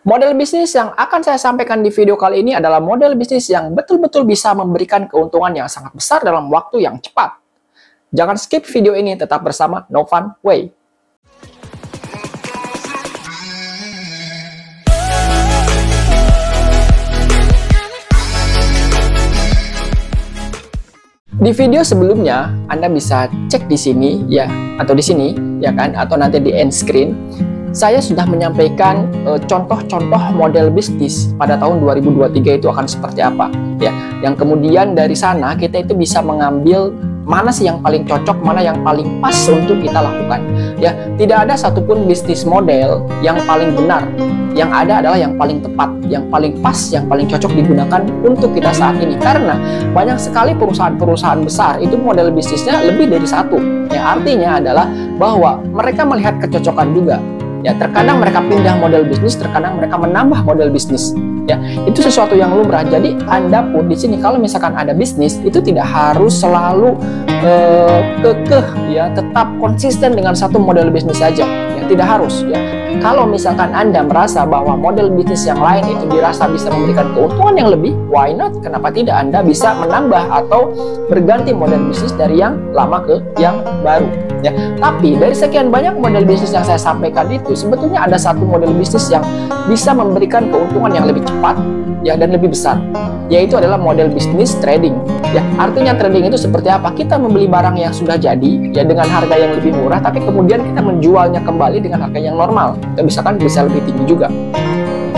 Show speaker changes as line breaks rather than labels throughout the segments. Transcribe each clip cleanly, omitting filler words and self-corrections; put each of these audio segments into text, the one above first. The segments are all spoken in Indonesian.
Model bisnis yang akan saya sampaikan di video kali ini adalah model bisnis yang betul-betul bisa memberikan keuntungan yang sangat besar dalam waktu yang cepat. Jangan skip video ini, tetap bersama Novan Way. Di video sebelumnya, Anda bisa cek di sini ya, atau di sini ya kan, atau nanti di end screen. Saya sudah menyampaikan contoh-contoh model bisnis pada tahun 2023 itu akan seperti apa ya. Yang kemudian dari sana kita itu bisa mengambil mana sih yang paling cocok, mana yang paling pas untuk kita lakukan ya. Tidak ada satupun bisnis model yang paling benar. Yang ada adalah yang paling tepat, yang paling pas, yang paling cocok digunakan untuk kita saat ini. Karena banyak sekali perusahaan-perusahaan besar itu model bisnisnya lebih dari satu. Ya, artinya adalah bahwa mereka melihat kecocokan juga. Ya, terkadang mereka pindah model bisnis, terkadang mereka menambah model bisnis. Ya, itu sesuatu yang lumrah. Jadi Anda pun di sini kalau misalkan ada bisnis itu tidak harus selalu kekeh ya, tetap konsisten dengan satu model bisnis saja. Ya, tidak harus ya. Kalau misalkan Anda merasa bahwa model bisnis yang lain itu dirasa bisa memberikan keuntungan yang lebih, why not? Kenapa tidak Anda bisa menambah atau berganti model bisnis dari yang lama ke yang baru? Ya, tapi dari sekian banyak model bisnis yang saya sampaikan itu sebetulnya ada satu model bisnis yang bisa memberikan keuntungan yang lebih cepat ya dan lebih besar, yaitu adalah model bisnis trading. Ya, artinya trading itu seperti apa? Kita membeli barang yang sudah jadi ya dengan harga yang lebih murah, tapi kemudian kita menjualnya kembali dengan harga yang normal. Dan misalkan bisa lebih tinggi juga.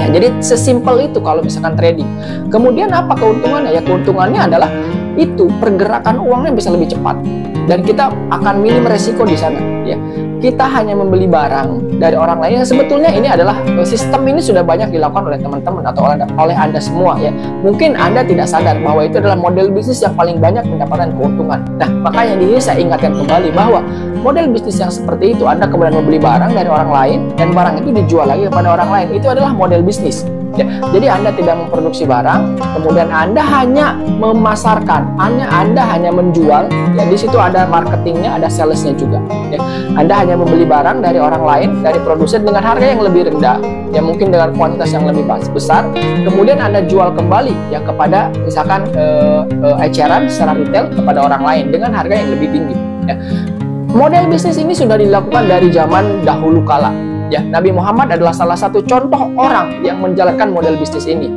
Ya, jadi sesimpel itu kalau misalkan trading. Kemudian apa keuntungannya? Ya, keuntungannya adalah itu pergerakan uangnya bisa lebih cepat dan kita akan minim resiko di sana ya. Kita hanya membeli barang dari orang lain. Sebetulnya ini adalah sistem ini sudah banyak dilakukan oleh teman-teman atau oleh Anda semua ya. Mungkin Anda tidak sadar bahwa itu adalah model bisnis yang paling banyak mendapatkan keuntungan. Nah, makanya di sini saya ingatkan kembali bahwa model bisnis yang seperti itu, Anda kemudian membeli barang dari orang lain dan barang itu dijual lagi kepada orang lain, itu adalah model bisnis. Ya, jadi Anda tidak memproduksi barang, kemudian Anda hanya memasarkan, Anda hanya menjual. Ya, di situ ada marketingnya, ada salesnya juga. Ya, Anda hanya membeli barang dari orang lain, dari produsen dengan harga yang lebih rendah, ya mungkin dengan kuantitas yang lebih besar. Kemudian Anda jual kembali ya kepada misalkan eceran secara retail kepada orang lain dengan harga yang lebih tinggi. Ya. Model bisnis ini sudah dilakukan dari zaman dahulu kala. Ya, Nabi Muhammad adalah salah satu contoh orang yang menjalankan model bisnis ini.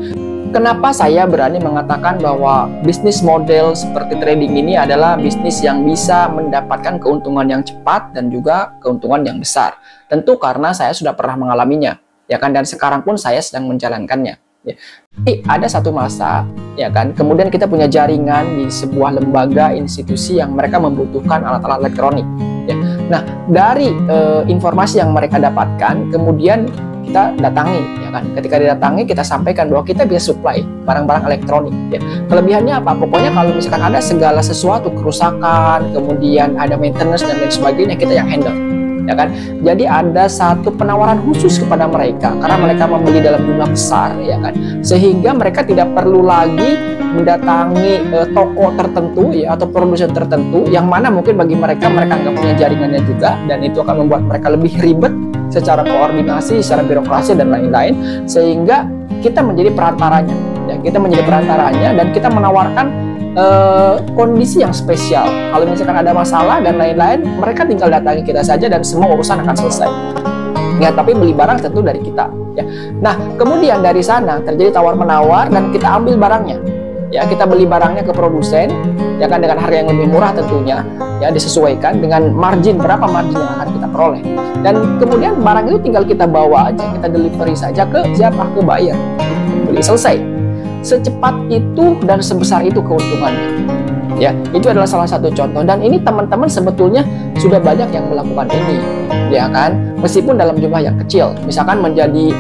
Kenapa saya berani mengatakan bahwa bisnis model seperti trading ini adalah bisnis yang bisa mendapatkan keuntungan yang cepat dan juga keuntungan yang besar? Tentu karena saya sudah pernah mengalaminya, ya kan, dan sekarang pun saya sedang menjalankannya. Ya. Jadi ada satu masa, ya kan, kemudian kita punya jaringan di sebuah lembaga institusi yang mereka membutuhkan alat-alat elektronik. Ya. Nah, dari informasi yang mereka dapatkan, kemudian kita datangi, ya kan. Ketika didatangi, kita sampaikan bahwa kita bisa supply barang-barang elektronik. Ya. Kelebihannya apa? Pokoknya kalau misalkan ada segala sesuatu kerusakan, kemudian ada maintenance dan lain sebagainya, kita yang handle. Ya kan, jadi ada satu penawaran khusus kepada mereka karena mereka membeli dalam jumlah besar, ya kan, sehingga mereka tidak perlu lagi mendatangi toko tertentu ya atau produsen tertentu yang mana mungkin bagi mereka nggak punya jaringannya juga, dan itu akan membuat mereka lebih ribet secara koordinasi, secara birokrasi dan lain-lain, sehingga kita menjadi perantaranya. Ya, kita menjadi perantaranya dan kita menawarkan kondisi yang spesial. Kalau misalkan ada masalah dan lain-lain, mereka tinggal datangi kita saja dan semua urusan akan selesai. Ya, tapi beli barang tentu dari kita. Ya. Nah, kemudian dari sana terjadi tawar-menawar dan kita ambil barangnya. Ya, kita beli barangnya ke produsen, ya kan, dengan harga yang lebih murah tentunya. Ya, disesuaikan dengan margin, berapa margin yang akan kita peroleh. Dan kemudian barang itu tinggal kita bawa aja, kita delivery saja ke siapa? Ke buyer. Beli selesai. Secepat itu dan sebesar itu keuntungannya. Ya, itu adalah salah satu contoh, dan ini teman-teman sebetulnya sudah banyak yang melakukan ini, ya kan, meskipun dalam jumlah yang kecil. Misalkan menjadi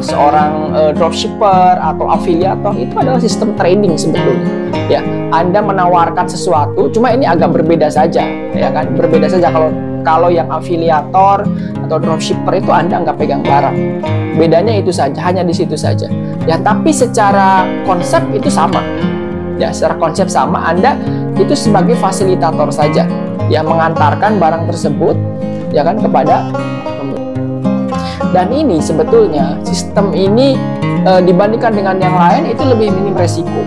seorang dropshipper atau afiliator, itu adalah sistem trading sebetulnya. Ya, Anda menawarkan sesuatu, cuma ini agak berbeda saja, ya kan, berbeda saja. Kalau yang afiliator atau dropshipper itu Anda nggak pegang barang. Bedanya itu saja, hanya di situ saja. Ya, tapi secara konsep itu sama. Ya, secara konsep sama, Anda itu sebagai fasilitator saja. Ya, mengantarkan barang tersebut ya kan kepada pembeli. Dan ini sebetulnya sistem ini dibandingkan dengan yang lain itu lebih minim resiko.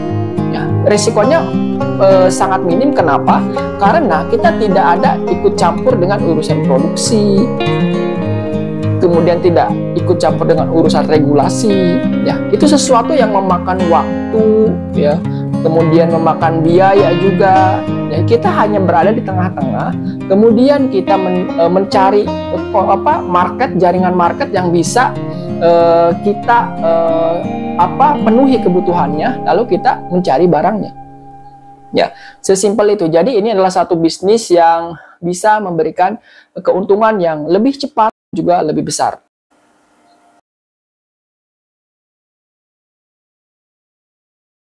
Ya, resikonya sangat minim. Kenapa? Karena kita tidak ada ikut campur dengan urusan produksi, kemudian tidak ikut campur dengan urusan regulasi. Ya, itu sesuatu yang memakan waktu, ya, kemudian memakan biaya juga. Ya, kita hanya berada di tengah-tengah, kemudian kita mencari market, jaringan market yang bisa kita penuhi kebutuhannya, lalu kita mencari barangnya. Ya, sesimpel itu. Jadi ini adalah satu bisnis yang bisa memberikan keuntungan yang lebih cepat juga lebih besar.